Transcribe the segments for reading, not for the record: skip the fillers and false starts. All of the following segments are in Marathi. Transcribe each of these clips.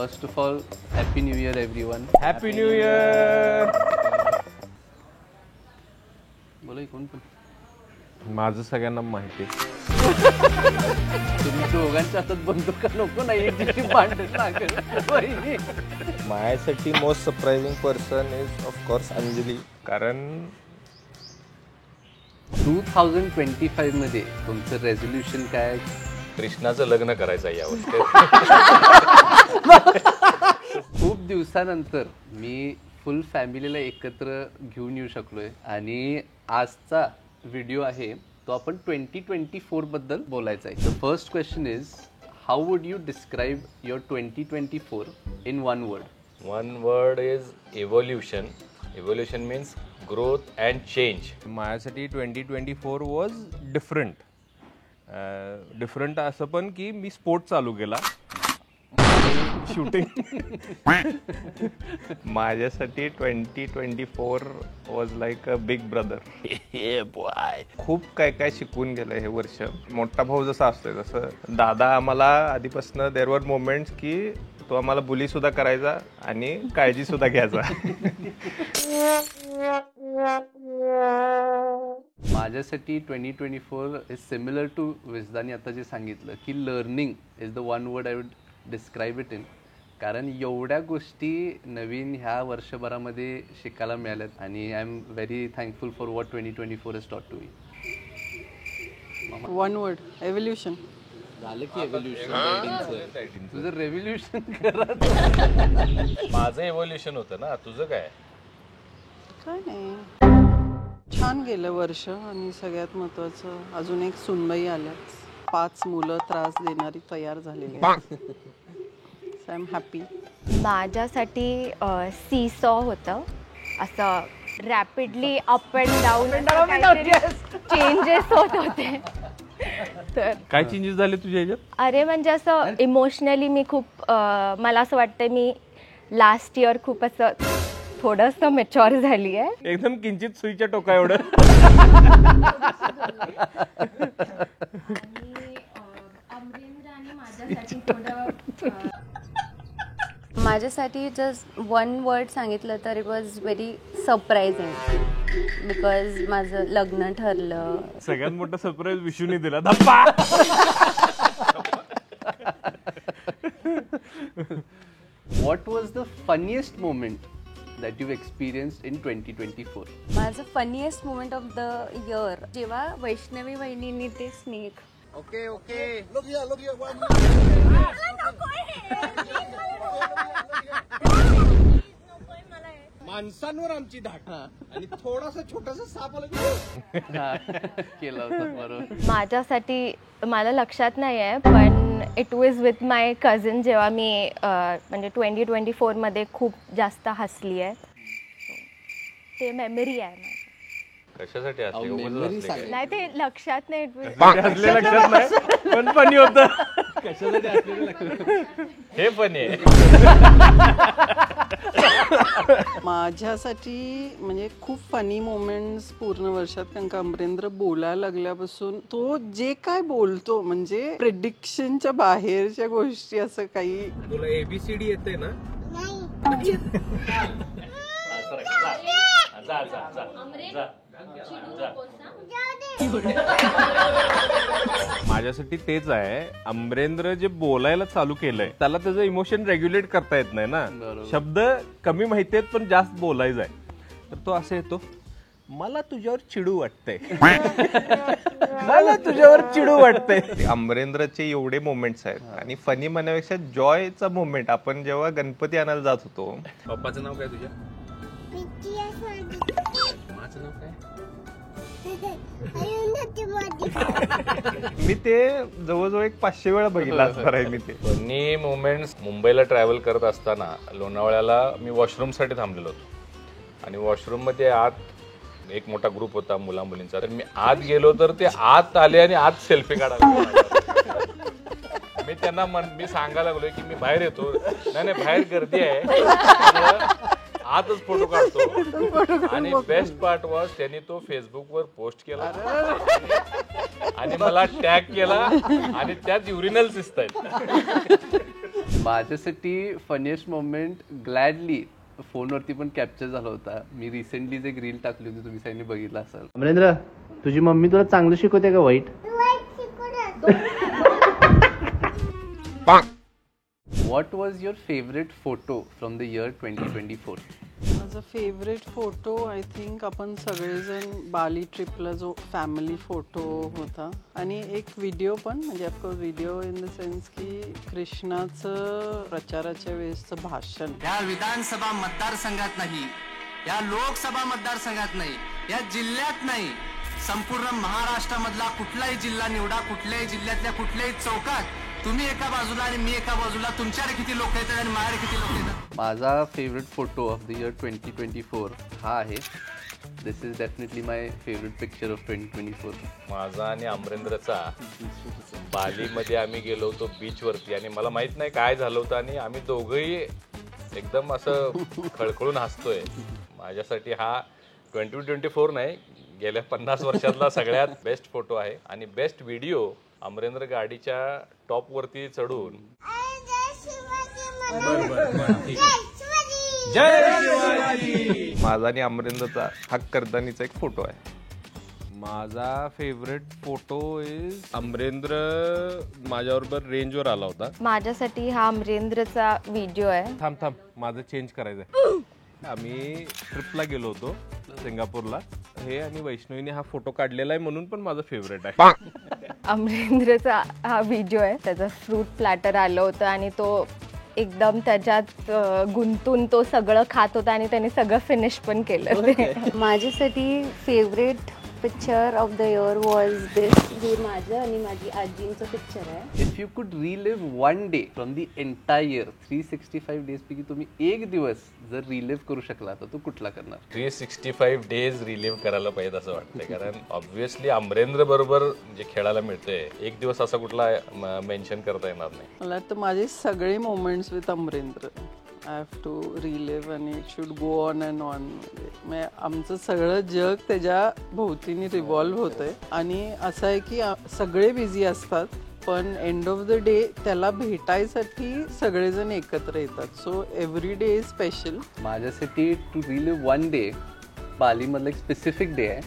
First of all, Happy New Year everyone. Happy New Year. बोला कोण पण माझं सगळ्यांना माहिती आहे. तुम्ही दोघांच्या हातात बंदूक नको नाही एक दिवशी भांडण लागेल. माझ्यासाठी most surprising person is of course Anjali. कारण 2025 मध्ये तुमचं रेझोल्युशन काय? कृष्णाचं लग्न करायचं आहे यावर्षी. खूप दिवसानंतर मी फुल फॅमिलीला एकत्र घेऊन येऊ शकलोय आणि आजचा व्हिडिओ आहे तो आपण 2024 बद्दल बोलायचा आहे. The first question is how would you describe your 2024 in one word? One word is evolution. Evolution means growth and change. माझ्यासाठी 2024 वॉज डिफरंट. डिफरंट असं पण की मी स्पोर्ट चालू केला. शूटिंग. माझ्यासाठी 2024 was like a big brother. खूप काय काय शिकून गेलं हे वर्ष. मोठा भाऊ जसा असतोय तसं दादा आम्हाला आधीपासून देअर वर मोमेंट्स की तो आम्हाला बुली सुद्धा करायचा आणि काळजी सुद्धा घ्यायचा. माझ्यासाठी 2024 इज सिमिलर टू विजदानी आता जे सांगितलं की learning is the one word I would describe it in. कारण एवढ्या गोष्टी नवीन ह्या वर्षभरामध्ये शिकायला मिळाल्यात आणि I am very thankful for what 2024 is taught to me. One word evolution. झालं की एव्होल्युशन. तुझं रेव्होल्युशन करत. माझं एव्होल्युशन होतं ना, तुझं काय? काय नाही, छान गेलं वर्ष आणि सगळ्यात महत्वाचं अजून एक सुनबाई आल्या. 5 मुलं त्रास देणारी तयार झालेली आहेत. So I am happy. माझ्यासाठी सीसॉ होतं. असं rapidly up and down changes होत होते. तर काय चेंजेस झाले तुझ्या ह्याच्यात? अरे म्हणजे असं इमोशनली मी खूप मला असं वाटतं मी लास्ट इयर खूप असं थोडंसं मॅच्युअर झाली आहे. एकदम किंचित सुईच्या टोका एवढं. माझ्यासाठी जस्ट वन वर्ड सांगितलं तर it was very surprising because माझं लग्न ठरलं. सगळ्यात मोठा सरप्राईज विशूने दिला. धप्पा. What was the funniest moment that you've experienced in 2024? माझं funniest moment of the year जेव्हा वैष्णवी वहिनींनी ते स्नेक. माणसांवर आमची धाट आणि थोडासा छोटासा साप केलं होतं बरोबर. माझ्यासाठी मला लक्षात नाही आहे पण it was with my cousin जेव्हा मी म्हणजे 2024 मध्ये खूप जास्त हसली आहे. ते मेमरी आहे माझी. कशासाठी असले? नाही ते लक्षात नाही. हसले लक्षात नाही पण फनी होतं. हे पण आहे. माझ्यासाठी म्हणजे खूप फनी मोमेंट्स पूर्ण वर्षात. कारण का अमरेंद्र बोलायला लागल्यापासून तो जे काय बोलतो म्हणजे प्रेडिक्शनच्या बाहेरच्या गोष्टी असं काही. तुला ABCD येते ना? माझ्यासाठी तेच आहे. अमरेंद्र जे बोलायला चालू केलंय त्याला त्याचं इमोशन रेग्युलेट करता येत नाही ना. शब्द कमी माहिती आहेत पण जास्त बोलायचं आहे. तर तो असं येतो, मला तुझ्यावर चिडू वाटतंय. मला तुझ्यावर चिडू वाटतंय. अमरेंद्रचे एवढे मोमेंट्स आहेत आणि फनी म्हणण्यापेक्षा जॉयचा मोमेंट. आपण जेव्हा गणपती आणायला जात होतो. पप्पाचं नाव काय तुझ्या? माझं नाव काय? मी ते जवळजवळ 500 वेळा बघितलं आजपर्यंत आहे मी ते. Funny moments. मुंबईला ट्रॅव्हल करत असताना लोणावळ्याला मी वॉशरूमसाठी थांबलेलो होतो आणि वॉशरूममध्ये आत एक मोठा ग्रुप होता मुला मुलींचा. तर मी आत गेलो तर ते आत आले आणि आत सेल्फी काढायला. मी त्यांना मी सांगायला लागलोय की मी बाहेर येतो. नाही बाहेर गर्दी आहे, आतच फोटो काढतो. आणि बेस्ट पार्ट वॉज त्यांनी तो फेसबुकवर पोस्ट केला आणि मला टॅग केला आणि त्यात युरिनल्स दिसत आहेत. माझ्यासाठी फनिएस्ट मोमेंट ग्लॅडली फोनवरती पण कॅप्चर झाला होता. मी रिसेंटलीच एक रील टाकली होती, तुम्ही सगळ्यांनी बघितला असाल. अमरेंद्र, तुझी मम्मी तुला चांगलं शिकवते का वाईट? What was your favorite photo from the year 2024? माझा फेवरेट फोटो आय थिंक आपण सगळेजण बाली ट्रिपला जो फॅमिली फोटो होता आणि एक व्हिडिओ पण, म्हणजे of course video in the sense की कृष्णाचं प्रचाराच्या वेळेसचं भाषण. या विधानसभा मतदारसंघात नाही, या लोकसभा मतदारसंघात नाही, या जिल्ह्यात नाही, संपूर्ण महाराष्ट्रामधला कुठलाही जिल्हा निवडा, कुठल्याही जिल्ह्यातल्या कुठल्याही चौकात तुम्ही एका बाजूला आणि मी एका बाजूला, तुमच्याकडे किती लोक येतात आणि माझ्याकडे किती लोक येतात. माझा favourite photo of the year 2024 हा आहे. This is definitely my favourite picture of 2024. माझा आणि अमरेंद्रचा बालीमध्ये आम्ही गेलो होतो बीचवरती आणि मला माहित नाही काय झालं होतं आणि आम्ही दोघंही एकदम असं खळखळून हसतोय. माझ्यासाठी हा 2024 नाही, गेल्या 50 वर्षातला सगळ्यात बेस्ट फोटो आहे. आणि बेस्ट व्हिडिओ, अमरेंद्र गाडीच्या टॉप वरती चढून माझा आणि अमरेंद्रचा हक करतानीचा एक फोटो आहे. माझा फेवरेट फोटो इज अमरेंद्र माझ्याबरोबर रेंजवर आला होता. माझ्यासाठी हा अमरेंद्रचा व्हिडिओ आहे. थांब माझं चेंज करायचंय. आम्ही ट्रिपला गेलो होतो सिंगापूरला. हे आणि वैष्णवीने हा फोटो काढलेला आहे म्हणून पण माझं फेवरेट आहे. अमरेंद्रचा हा व्हिडिओ आहे. त्याचं फ्रूट प्लॅटर आलं होतं आणि तो एकदम त्याच्यात गुंतून तो सगळं खात होता आणि त्याने सगळं फिनिश पण केलं. माझ्यासाठी favourite picture of the year was this. हे माझं आणि माझी आजींचं पिक्चर आहे. If you could relive one day from the entire 365 days पैकी तुम्ही एक दिवस जर रिलिव्ह करू शकला तर तो कुठला करणार? 365 डेज रिलिव्ह करायला पाहिजे असं वाटतंय. कारण ऑब्व्हियसली अमरेंद्र बरोबर जे खेळायला मिळतंय, एक दिवस असा कुठला मेन्शन करता येणार नाही. मला वाटतं माझे सगळे moments with Amarendra I have to relive आणि it should go on and on. म्हणजे आमचं सगळं जग त्याच्या भोवतीने रिव्हॉल्व्ह होतंय आणि असं आहे की सगळे बिझी असतात पण एंड ऑफ द डे त्याला भेटायसाठी सगळेजण एकत्र येतात. So every day is special. माझ्यासाठी टू रिलिव्ह वन डे बालीमधलं एक स्पेसिफिक डे आहे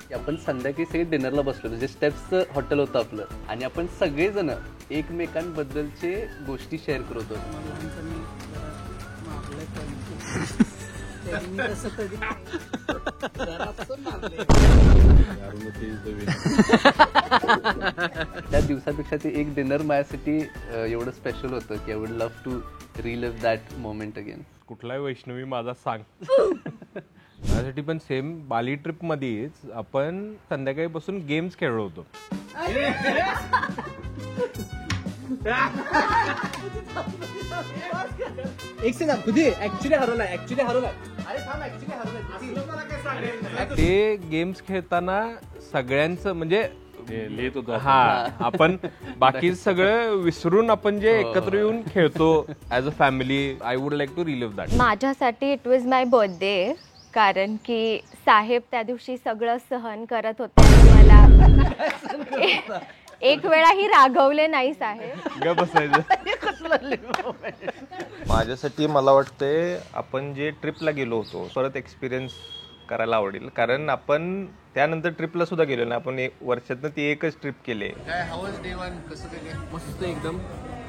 की आपण संध्याकाळी सगळे डिनरला बसलो. जे स्टेप्सचं हॉटेल होतं आपलं आणि आपण सगळेजण एकमेकांबद्दलचे गोष्टी शेअर करत होतो. त्या दिवसापेक्षा ते एक डिनर माझ्यासाठी एवढं स्पेशल होतं की I would love to relive that moment again. कुठलाही वैष्णवी माझा सांग. माझ्यासाठी पण सेम बाली ट्रिप मध्येच आपण संध्याकाळी बसून गेम्स खेळलो होतो. ते गेम्स खेळताना सगळ्यांचं म्हणजे लिहित होतो. हा, आपण बाकी सगळं विसरून आपण जे एकत्र येऊन खेळतो as a family. I would like to relive that. माझ्यासाठी इट वॉज माय बर्थडे, कारण की साहेब त्या दिवशी सगळं सहन करत होते. मला एक वेळाही रागवले नाही साहेब. माझ्यासाठी मला वाटतंय आपण जे ट्रिपला गेलो होतो परत एक्सपिरियन्स करायला आवडेल. कारण आपण त्यानंतर ट्रिपला सुद्धा गेलो ना. आपण वर्षातनं ती एकच ट्रिप केली. मस्त एकदम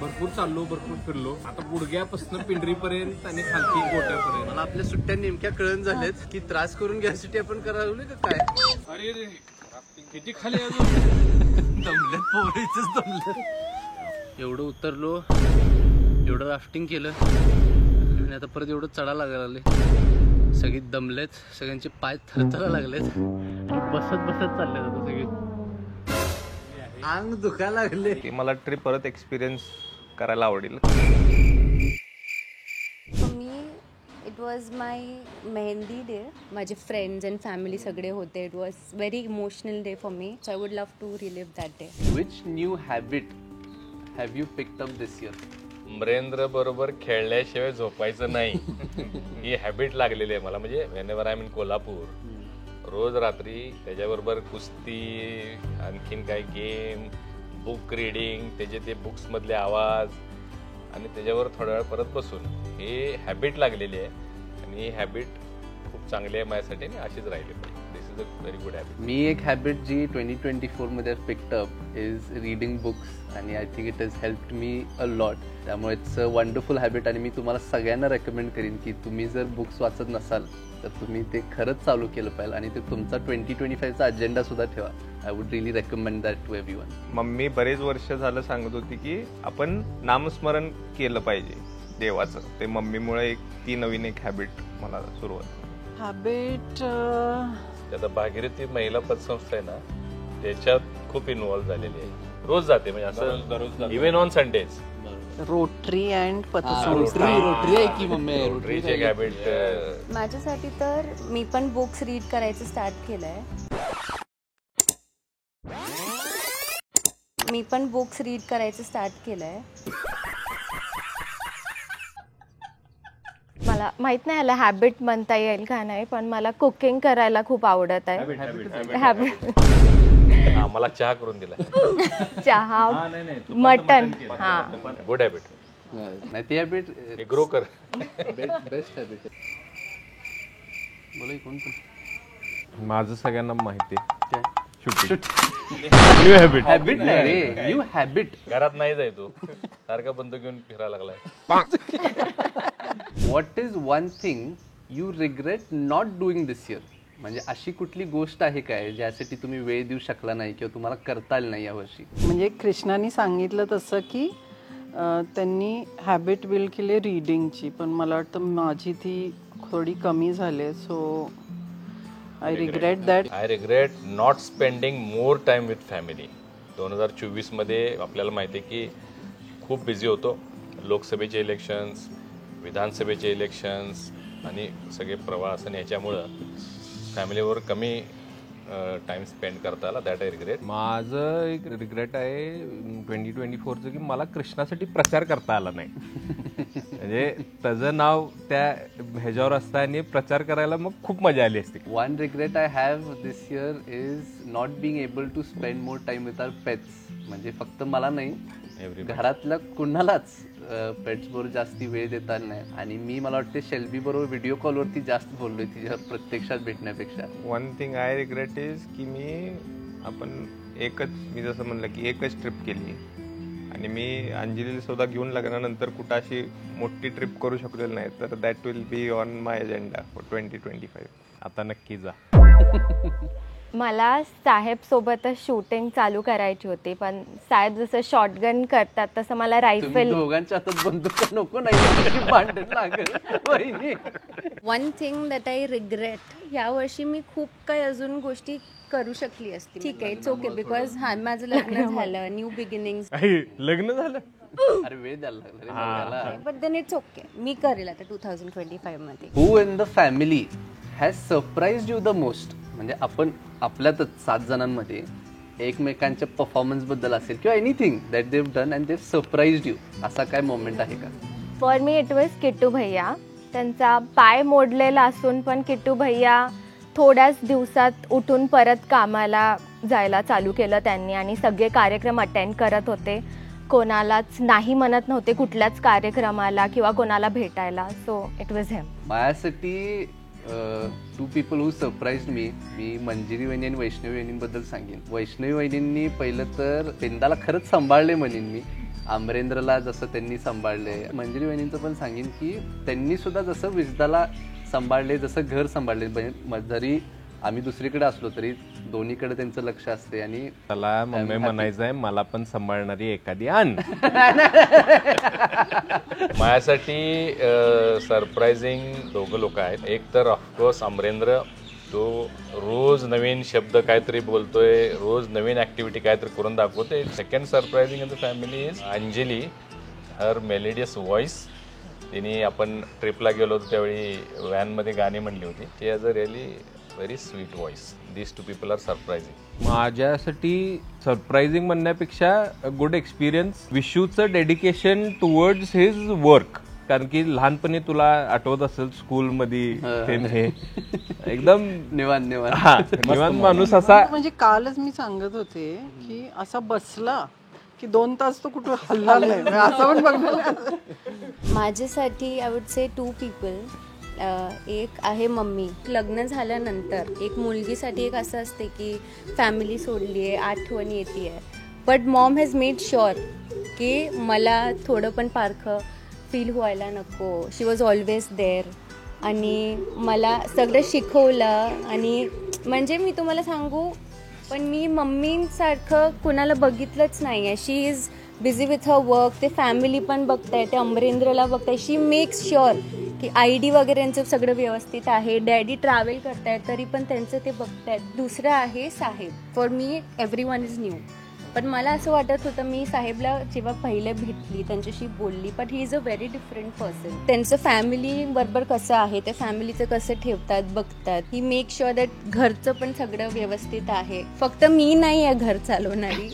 भरपूर चाललो, भरपूर फिरलो. आता गुडघ्यापासून पिंडरीपर्यंत आणि खालती गोट्यापर्यंत. मला आपल्या सुट्ट्या नेमक्या कळण झाल्यात की त्रास करून घ्यायसाठी आपण करावं का काय? अरे रे किती खाली दमलं पोरीच दमलं. एवढं उतरलो, एवढं राफ्टिंग केलं आणि आता परत एवढं चढा लागायला लागले. सगळी दमलेत, सगळ्यांचे पाय थरथरा लागलेत आणि बसत बसत चालले आता सगळे. अंग दुखायला लागले. मला ट्रिप परत एक्सपिरियन्स करायला आवडेल. For me it was my mehndi day. माझे फ्रेंड्स अँड फॅमिली सगळे होते. It was very emotional day for me. So I would love to relive that day. Which new habit have you picked up this year? Amarendra बरोबर खेळल्याशिवाय झोपायचं नाही ही हॅबिट लागलेली आहे मला. म्हणजे whenever I am in Kolhapur, रोज रात्री त्याच्याबरोबर कुस्ती, आणखीन काही गेम, बुक रिडिंग, त्याचे ते बुक्समधले आवाज, आणि त्याच्यावर थोडा वेळ परत बसून हे हॅबिट लागलेली आहे आणि ही हॅबिट खूप चांगली आहे माझ्यासाठी आणि अशीच राहिली पाहिजे. This is a very good habit. मी एक हॅबिट जी 2024 मध्ये picked up is reading books आणि I think it has helped me a lot. त्यामुळे इट्स अ वंडरफुल हॅबिट आणि मी तुम्हाला सगळ्यांना रेकमेंड करीन की तुम्ही जर बुक्स वाचत नसाल तर तुम्ही ते खरंच चालू केलं पाहिजे आणि ते तुमचा 2025चा अजेंडा सुद्धा ठेवा. I would really recommend that to everyone. Mummy बरेच वर्ष झालं सांगत होती की आपण नामस्मरण केलं पाहिजे देवाचं. ते मम्मीमुळे ती नवीन एक हॅबिट मला सुरुवात. हॅबिट आता भागीरथी महिला पतसंस्था आहे ना त्याच्यात खूप इन्व्हॉल्व्ह झालेली आहे. रोज जाते म्हणजे असं even on Sundays. Rotary and पतसंस्था. रोटरी आहे की मम्मी? रोटरीचे एक हॅबिट माझ्यासाठी तर मी पण बुक्स रीड करायचं स्टार्ट केलंय. मी पण बुक्स रीड करायचं स्टार्ट केलंय. मला माहित नाही याला हॅबिट म्हणता येईल का नाही, पण मला कुकिंग करायला खूप आवडत आहे. हॅबिट. मला चहा करून दिला. चहा, मटन. हा, गुड हॅबिट. नाही ती हॅबिट ग्रो कर. Best habit. बोला कोण पण. माझं सगळ्यांना माहिती आहे. New habit. हॅबिट नाही रे, न्यू हॅबिट. घरात नाही जाय तू सारखा बंदूक घेऊन फिरायला लागलाय. What is one thing you regret not doing this year? म्हणजे अशी कुठली गोष्ट आहे काय ज्यासाठी तुम्ही वेळ देऊ शकला नाही किंवा तुम्हाला करता आलं नाही यावर्षी? म्हणजे कृष्णाने सांगितलं तसं की त्यांनी हॅबिट बिल्ड केली रीडिंगची, पण मला वाटतं माझी ती थोडी कमी झाली. So I regret that. I regret not spending more time with family. 2024 मध्ये आपल्याला माहिती आहे की खूप बिझी होतो. लोकसभेचे इलेक्शन्स, विधानसभेचे इलेक्शन्स आणि सगळे प्रवास आणि याच्यामुळं फॅमिलीवर कमी टाइम स्पेंड करता आला. That I regret. माझं एक रिग्रेट आहे 2024चं की मला कृष्णासाठी प्रचार करता आला नाही. म्हणजे त्याचं नाव त्या ह्याच्यावर असतं आणि प्रचार करायला मग खूप मजा आली असते. One regret I have this year is not being able to spend more time with our pets. म्हणजे फक्त मला नाही, घरातल्या कुणालाच पेट्स बरोबर जास्ती वेळ देता नाही. आणि मी मला वाटते शेल्बी बरोबर व्हिडिओ कॉलवरती जास्त बोललोय तिच्यावर प्रत्यक्षात भेटण्यापेक्षा. One thing I regret is की मी जसं म्हणलं की एकच ट्रिप केली आणि मी अंजलीला सुद्धा घेऊन लग्नानंतर कुठं अशी मोठी ट्रिप करू शकलेली नाही. तर that will be on my agenda for 2025. आता नक्की जा. मला साहेब सोबतच शूटिंग चालू करायची होती, पण साहेब जसं शॉटगन करतात तसं मला रायफल. दोघांच्या हातात बंदूक नको नाही भांडण लागेल. One thing that I regret, यावर्षी मी खूप काही अजून गोष्टी करू शकली असती. ठीक आहे, इट्स ओके बिकॉज माझं लग्न झालं, न्यू बिगिनिंग. लग्न झालं. अरे वेळ द्यायला लागला. बट देन इट्स ओके, मी करेल आता 2025 मध्ये. Who in the family has surprised you the most? म्हणजे आपण आपल्यातच 7 जणांमध्ये एकमेकांच्या परफॉर्मन्स बद्दल असेल किंवा anything that Dev done and Dev surprised you, असा काय मोमेंट आहे का? For me it was Kittu bhaiya. त्यांचा पाय मोडलेला असून पण किट्टू भैया थोड्याच दिवसात उठून परत कामाला जायला चालू केलं त्यांनी आणि सगळे कार्यक्रम अटेंड करत होते. कोणालाच नाही म्हणत नव्हते कुठल्याच कार्यक्रमाला किंवा कोणाला भेटायला. सो इट वॉज हिम. माझ्यासाठी 2 people who surprised me. मी मंजिरी वहिनी आणि वैष्णवी वहिनींबद्दल सांगेन. वैष्णवी वहिनींनी पहिलं तर पेंदाला खरंच सांभाळले म्हणेन मी. अमरेंद्रला जसं त्यांनी सांभाळले. मंजिरी वहिनींचं पण सांगेन की त्यांनी सुद्धा जसं विजदाला सांभाळले, जसं घर सांभाळले. जरी आम्ही दुसरीकडे असलो तरी दोन्हीकडे त्यांचं लक्ष असते. आणि त्याला मम्मी म्हणायचं आहे मला पण सांभाळणारी एखादी आण. माझ्यासाठी सरप्राइझिंग दोघं लोक आहेत. एक तर ऑफकोर्स अमरेंद्र, तो रोज नवीन शब्द काहीतरी बोलतोय, रोज नवीन ऍक्टिव्हिटी काहीतरी करून दाखवतोय. Second surprising in the family is Anjali, her melodious voice. तिने आपण ट्रिपला गेलो होतो त्यावेळी व्हॅनमध्ये गाणी म्हणली होती. ती has a really very sweet voice. These 2 people are surprising. माझ्यासाठी सरप्राइझिंग म्हणण्यापेक्षा गुड एक्सपिरियन्स विशूचं डेडिकेशन टुवर्ड्स हिज वर्क. कारण की लहानपणी तुला आठवत असेल स्कूलमध्ये हे एकदम निवांत माणूस असा. म्हणजे कालच मी सांगत होते की असा बसला की 2 तास तो कुठं हलणार नाही असं पण बघणार. माझ्यासाठी आय वुड से 2 पीपल. एक आहे मम्मी. लग्न झाल्यानंतर एक मुलगीसाठी एक असं असते की फॅमिली सोडली आहे, आठवण येते आहे, but Maugham has made sure की मला थोडं पण पारखं फील व्हायला नको. शी वॉज ऑलवेज देअर आणि मला सगळं शिकवलं. आणि म्हणजे मी तुम्हाला सांगू, पण मी मम्मींसारखं कुणाला बघितलंच नाही आहे. She is busy with her work. ते फॅमिली पण बघताय, ते अमरेंद्रला बघताय. शी मेक्स शुअर की ID वगैरे यांचं सगळं व्यवस्थित आहे. डॅडी ट्रॅव्हल करतायत तरी पण त्यांचं ते बघतायत. दुसरं आहे साहेब. For me everyone is new. पण मला असं वाटत होतं, मी साहेबला जेव्हा पहिले भेटली त्यांच्याशी बोलली, but he is a very different person. त्यांचं फॅमिली बरोबर कसं आहे, त्या फॅमिलीचं कसं ठेवतात, बघतात. ही मेक शुअर दॅट घरचं पण सगळं व्यवस्थित आहे. फक्त मी नाही आहे घर चालवणारी,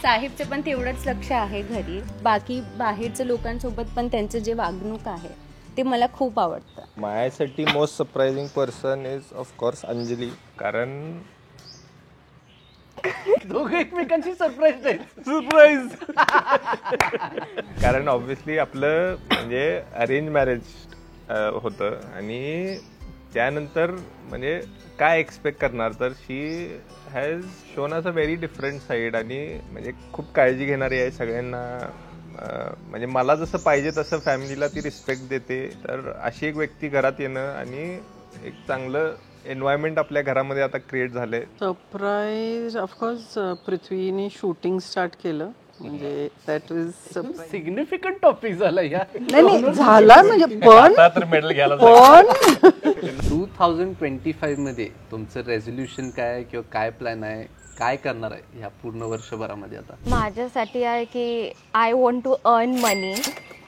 साहेबचं पण तेवढंच लक्ष आहे घरी. बाकी बाहेरच्या लोकांसोबत पण त्यांचं जे वागणूक आहे ते मला खूप आवडतं. माझ्यासाठी most surprising person is of course Anjali. कारण दोघं एकमेकांची सरप्राईज. कारण ऑब्व्हियसली आपलं म्हणजे अरेंज मॅरेज होतं आणि त्यानंतर म्हणजे काय एक्सपेक्ट करणार. तर she has shown us a very different side आणि म्हणजे खूप काळजी घेणारी आहे सगळ्यांना. म्हणजे मला जसं पाहिजे तसं फॅमिलीला ती रिस्पेक्ट देते. तर अशी एक व्यक्ती घरात येणं आणि एक चांगलं एन्व्हायरमेंट आपल्या घरामध्ये आता क्रिएट झालंय. सरप्राईज ऑफकोर्स पृथ्वीने शूटिंग स्टार्ट केलं. म्हणजे दॅट इज सिग्निफिकंट टॉपिक झाला या. नाही झाला म्हणजे पण तर मेडल घ्यायला 2025 मध्ये तुमचं रेझोल्युशन काय आहे किंवा काय प्लॅन आहे, काय करणार आहे ह्या पूर्ण वर्षभरामध्ये? आता माझ्यासाठी आहे की आय वॉन्ट टू अर्न मनी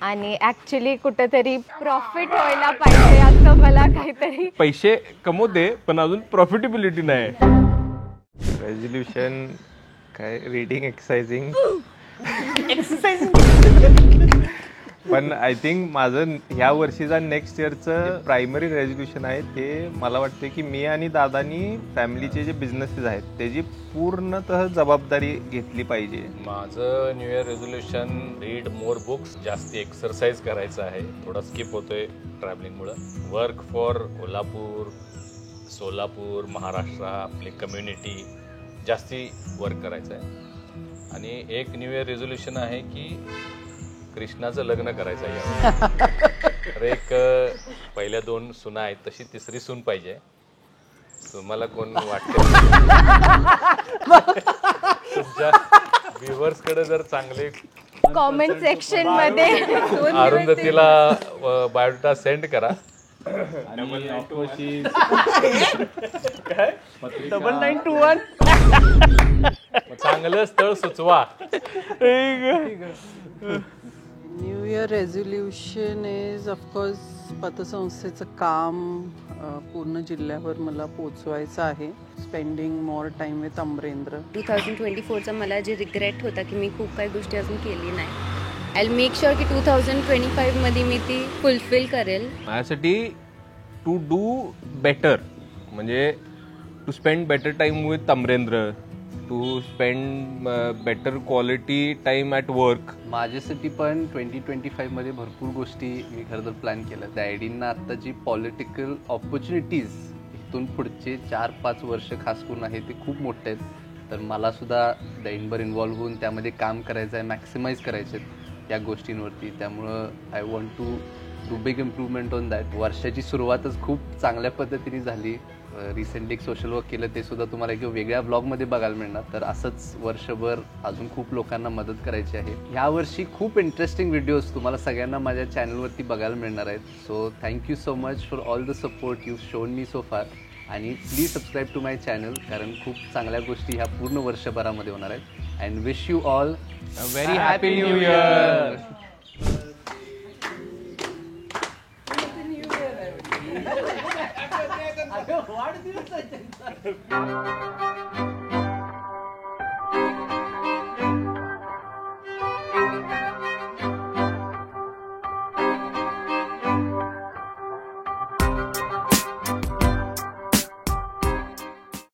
आणि ॲक्च्युली कुठेतरी प्रॉफिट व्हायला पाहिजे असं मला काहीतरी. पैसे कमवू दे पण अजून प्रॉफिटेबिलिटी नाही. रेझोल्युशन काय, रीडिंग, एक्सरसाइजिंग. पण आय थिंक माझं ह्या वर्षीचा नेक्स्ट इयरचं प्रायमरी रेझोल्युशन आहे ते मला वाटते की मी आणि दादानी फॅमिलीचे जे बिझनेसेस आहेत त्याची पूर्णतः जबाबदारी घेतली पाहिजे. माझं new year resolution, read more books, जास्ती एक्सरसाइज करायचं आहे. थोडा स्किप होतोय ट्रॅव्हलिंगमुळं. वर्क फॉर कोल्हापूर, सोलापूर, महाराष्ट्र, आपली कम्युनिटी जास्ती वर्क करायचं आहे. आणि एक न्यू इयर रेझोल्युशन आहे की कृष्णाचं लग्न करायचं आहे. तर एक पहिल्या 2 सुना आहेत तशी तिसरी सून पाहिजे. तुम्हाला कोण वाटतं? तुमच्या व्ह्युअर्स कडे जर चांगले कॉमेंट सेक्शन मध्ये अरुंधतीला बायोडाटा सेंड करा. काय 9921 चांगलं स्थळ सुचवा. New year resolution is of course पतसंस्थेचं काम पूर्ण जिल्ह्यावर मला पोचवायचं आहे. Spending more time with Amarendra. 2024चा मला जे रिग्रेट होता की मी खूप काही गोष्टी अजून केली नाही, आय विल मेक शुअर की 2025 मध्ये मी ती फुलफिल करेल. माझ्यासाठी टू डू बेटर म्हणजे to spend better time with Amarendra, to spend better quality time at work. माझ्यासाठी पण 2025 मध्ये भरपूर गोष्टी मी खरं तर प्लॅन केल्या. त्या आयडींना आता जी पॉलिटिकल ऑपॉर्च्युनिटीज इथून पुढचे 4-5 वर्ष खास करून आहे ते खूप मोठे आहेत. तर मला सुद्धा दैनभर इन्व्हॉल्व्ह होऊन त्यामध्ये काम करायचं आहे, मॅक्सिमाइज करायचे आहेत या गोष्टींवरती. त्यामुळं I want to do big improvement on that. वर्षाची सुरुवातच खूप चांगल्या पद्धतीने झाली. रिसेंटली एक सोशल वर्क केलं ते सुद्धा तुम्हाला एक वेगळ्या ब्लॉगमध्ये बघायला मिळणार. तर असंच वर्षभर अजून खूप लोकांना मदत करायची आहे. ह्यावर्षी खूप इंटरेस्टिंग व्हिडिओज तुम्हाला सगळ्यांना माझ्या चॅनलवरती बघायला मिळणार आहेत. So thank you so much for all the support you shown me so far. आणि please subscribe to my channel कारण खूप चांगल्या गोष्टी ह्या पूर्ण वर्षभरामध्ये होणार आहेत. And wish you all a very happy new year. वाढदिवस आहे त्यांचा.